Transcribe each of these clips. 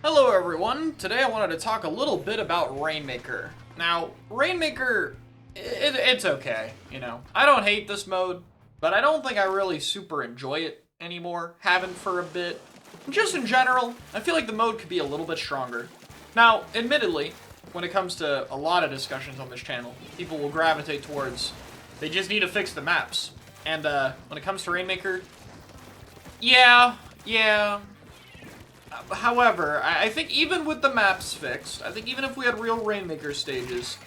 Hello everyone, today I wanted to talk a little bit about Rainmaker. Now, Rainmaker, it's okay, you know. I don't hate this mode, but I don't think I really super enjoy it anymore, haven't for a bit. Just in general, I feel like the mode could be a little bit stronger. Now, admittedly, when it comes to a lot of discussions on this channel, people will gravitate towards, they just need to fix the maps. And when it comes to Rainmaker, yeah. However, I think even with the maps fixed, I think even if we had real Rainmaker stages,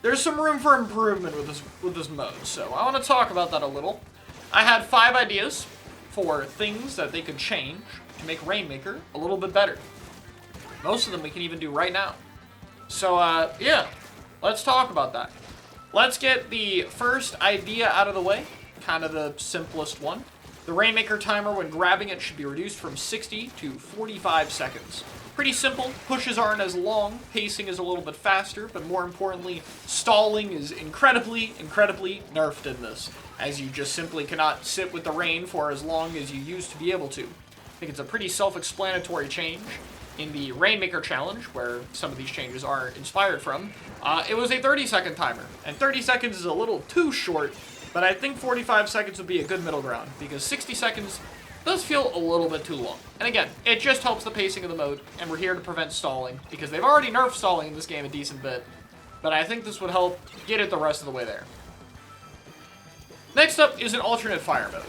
there's some room for improvement with this mode. So I want to talk about that a little. I had 5 ideas for things that they could change to make Rainmaker a little bit better. Most of them we can even do right now. So yeah, let's talk about that. Let's get the first idea out of the way, kind of the simplest one. The Rainmaker timer when grabbing it should be reduced from 60 to 45 seconds. Pretty simple, pushes aren't as long, pacing is a little bit faster, but more importantly, stalling is incredibly nerfed in this, as you just simply cannot sit with the rain for as long as you used to be able to. I think it's a pretty self-explanatory change. In the Rainmaker challenge, where some of these changes are inspired from, it was a 30-second timer, and 30 seconds is a little too short. But I think 45 seconds would be a good middle ground, because 60 seconds does feel a little bit too long. And again, it just helps the pacing of the mode, and we're here to prevent stalling, because they've already nerfed stalling in this game a decent bit, but I think this would help get it the rest of the way there. Next up is an alternate fire mode.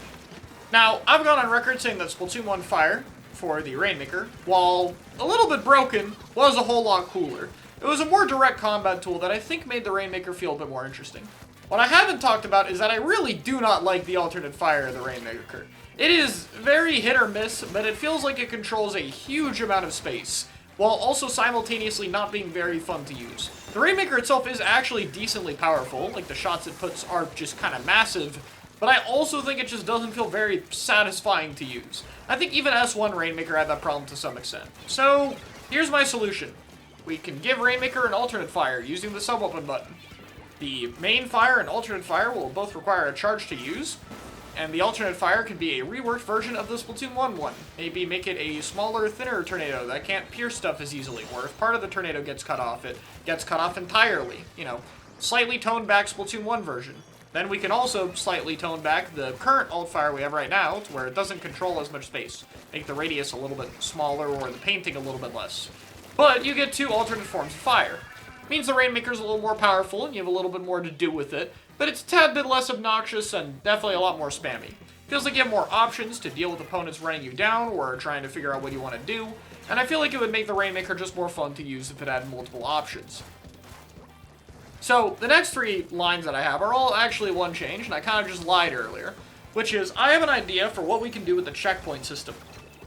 Now, I've gone on record saying that Splatoon 1 fire for the Rainmaker, while a little bit broken, was a whole lot cooler. It was a more direct combat tool that I think made the Rainmaker feel a bit more interesting. What I haven't talked about is that I really do not like the alternate fire of the Rainmaker. It is very hit or miss, but it feels like it controls a huge amount of space, while also simultaneously not being very fun to use. The Rainmaker itself is actually decently powerful, like the shots it puts are just kind of massive, but I also think it just doesn't feel very satisfying to use. I think even S1 Rainmaker had that problem to some extent. So, here's my solution. We can give Rainmaker an alternate fire using the sub-weapon button. The main fire and alternate fire will both require a charge to use, and the alternate fire can be a reworked version of the Splatoon 1 one. Maybe make it a smaller, thinner tornado that can't pierce stuff as easily, or if part of the tornado gets cut off, it gets cut off entirely. You know, slightly toned back Splatoon 1 version. Then we can also slightly tone back the current alt fire we have right now to where it doesn't control as much space. Make the radius a little bit smaller or the painting a little bit less. But you get 2 alternate forms of fire. Means the Rainmaker's a little more powerful and you have a little bit more to do with it, but it's a tad bit less obnoxious and definitely a lot more spammy. Feels like you have more options to deal with opponents running you down or trying to figure out what you want to do, and I feel like it would make the Rainmaker just more fun to use if it had multiple options. So, the next 3 lines that I have are all actually one change, and I kind of just lied earlier, which is I have an idea for what we can do with the checkpoint system.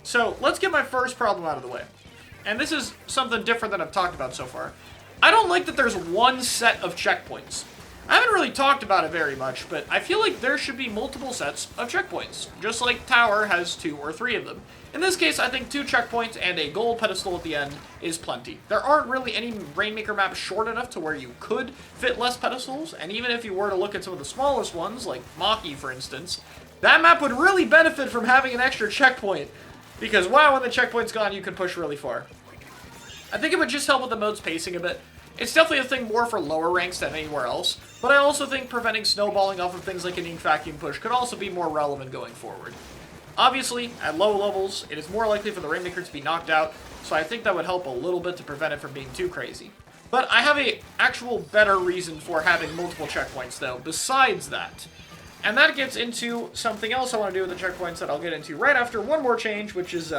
So, let's get my first problem out of the way. And this is something different than I've talked about so far. I don't like that there's one set of checkpoints. I haven't really talked about it very much, but I feel like there should be multiple sets of checkpoints, just like Tower has 2 or 3 of them. In this case, I think 2 checkpoints and a gold pedestal at the end is plenty. There aren't really any Rainmaker maps short enough to where you could fit less pedestals, and even if you were to look at some of the smallest ones, like Maki for instance, that map would really benefit from having an extra checkpoint, because wow, when the checkpoint's gone, you can push really far. I think it would just help with the mode's pacing a bit. It's definitely a thing more for lower ranks than anywhere else, but I also think preventing snowballing off of things like an ink vacuum push could also be more relevant going forward. Obviously, at low levels, it is more likely for the Rainmaker to be knocked out, so I think that would help a little bit to prevent it from being too crazy. But I have a actual better reason for having multiple checkpoints though, besides that. And that gets into something else I want to do with the checkpoints that I'll get into right after one more change, which is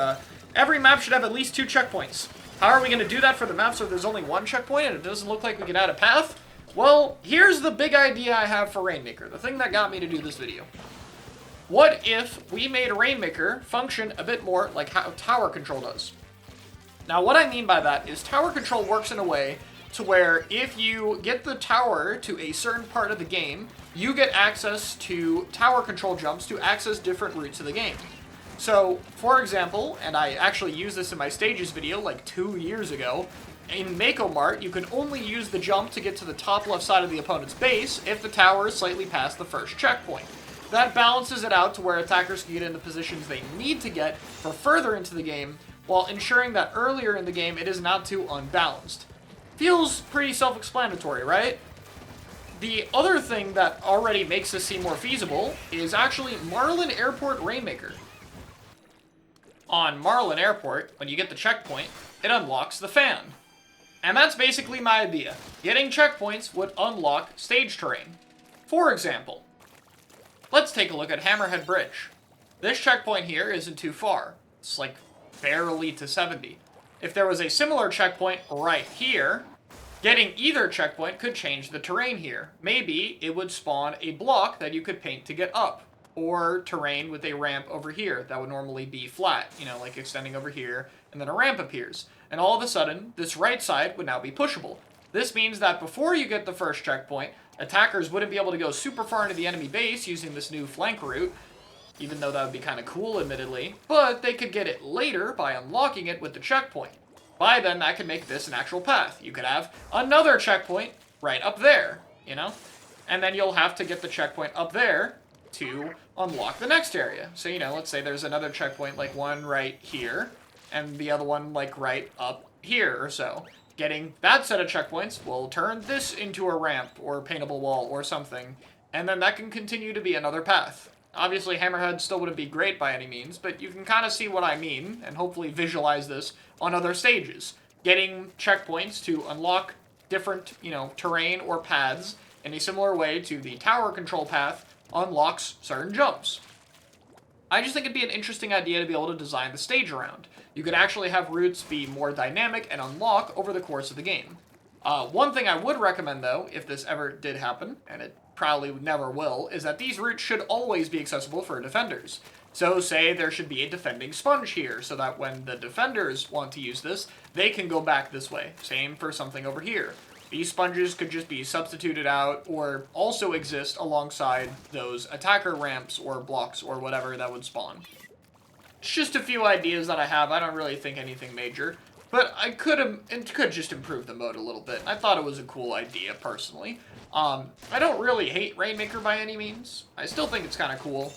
every map should have at least 2 checkpoints. How are we going to do that for the maps where there's only 1 checkpoint and it doesn't look like we can add a path? Well, here's the big idea I have for Rainmaker, the thing that got me to do this video. What if we made Rainmaker function a bit more like how tower control does? Now, what I mean by that is tower control works in a way to where if you get the tower to a certain part of the game, you get access to tower control jumps to access different routes of the game. So, for example, and I actually used this in my stages video like 2 years ago, in Mako Mart, you can only use the jump to get to the top left side of the opponent's base if the tower is slightly past the first checkpoint. That balances it out to where attackers can get in the positions they need to get for further into the game, while ensuring that earlier in the game it is not too unbalanced. Feels pretty self-explanatory, right? The other thing that already makes this seem more feasible is actually Marlin Airport Rainmaker. On Marlin Airport, when you get the checkpoint, it unlocks the fan. And that's basically my idea. Getting checkpoints would unlock stage terrain. For example, let's take a look at Hammerhead Bridge. This checkpoint here isn't too far. It's like barely to 70. If there was a similar checkpoint right here, getting either checkpoint could change the terrain here. Maybe it would spawn a block that you could paint to get up, or terrain with a ramp over here that would normally be flat, you know, like extending over here, and then a ramp appears. And all of a sudden, this right side would now be pushable. This means that before you get the first checkpoint, attackers wouldn't be able to go super far into the enemy base using this new flank route, even though that would be kind of cool, admittedly, but they could get it later by unlocking it with the checkpoint. By then, that could make this an actual path. You could have another checkpoint right up there, you know? And then you'll have to get the checkpoint up there to unlock the next area. So, you know, let's say there's another checkpoint, like one right here, and the other one, like, right up here or so. Getting that set of checkpoints will turn this into a ramp or paintable wall or something, and then that can continue to be another path. Obviously, Hammerhead still wouldn't be great by any means, but you can kind of see what I mean, and hopefully visualize this on other stages. Getting checkpoints to unlock different, you know, terrain or paths in a similar way to the tower control path unlocks certain jumps. I just think it'd be an interesting idea to be able to design the stage around. You could actually have routes be more dynamic and unlock over the course of the game. One thing I would recommend, though, if this ever did happen, and it probably never will, is that these routes should always be accessible for defenders. So say there should be a defending sponge here, so that when the defenders want to use this, they can go back this way. Same for something over here. These sponges could just be substituted out or also exist alongside those attacker ramps or blocks or whatever that would spawn. It's just a few ideas that I have. I don't really think anything major. But it could just improve the mode a little bit. I thought it was a cool idea, personally. I don't really hate Rainmaker by any means. I still think it's kind of cool.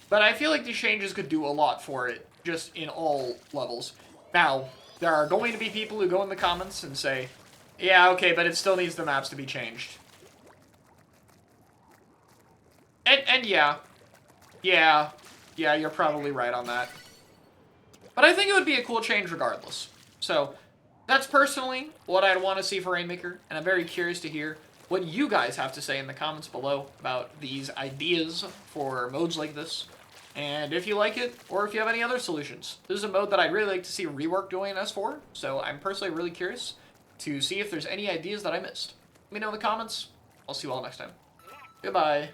But I feel like these changes could do a lot for it, just in all levels. Now, there are going to be people who go in the comments and say, yeah, okay, but it still needs the maps to be changed. And yeah, you're probably right on that. But I think it would be a cool change regardless. So, that's personally what I'd want to see for Rainmaker, and I'm very curious to hear what you guys have to say in the comments below about these ideas for modes like this, and if you like it, or if you have any other solutions. This is a mode that I'd really like to see Rework doing an S4, so I'm personally really curious to see if there's any ideas that I missed. Let me know in the comments. I'll see you all next time. Goodbye.